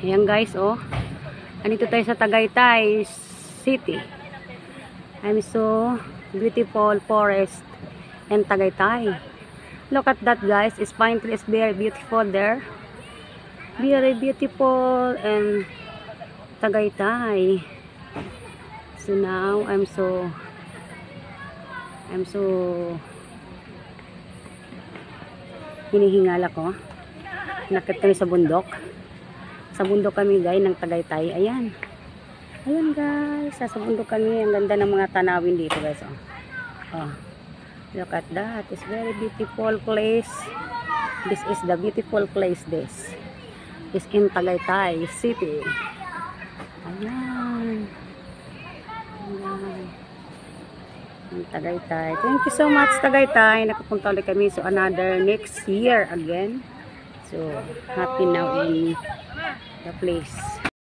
Ayan guys, oh. Andito tayo sa Tagaytay City. I'm so beautiful forest and Tagaytay. Look at that guys. It's pine trees very beautiful there. Very beautiful and Tagaytay. So now I'm so hinihingal ako. Nakit kami sa bundok. Sa bundok kami guys ng Tagaytay. Ayan. Ayan guys. Sa bundok kami. Ang ganda ng mga tanawin dito guys. Oh. Look at that. It's very beautiful place. This is the beautiful place this. Is in Tagaytay City. Ayan. Ayan. Ang Tagaytay. Thank you so much Tagaytay. Nakapunta ulit kami. So another next year again. So happy now in the place.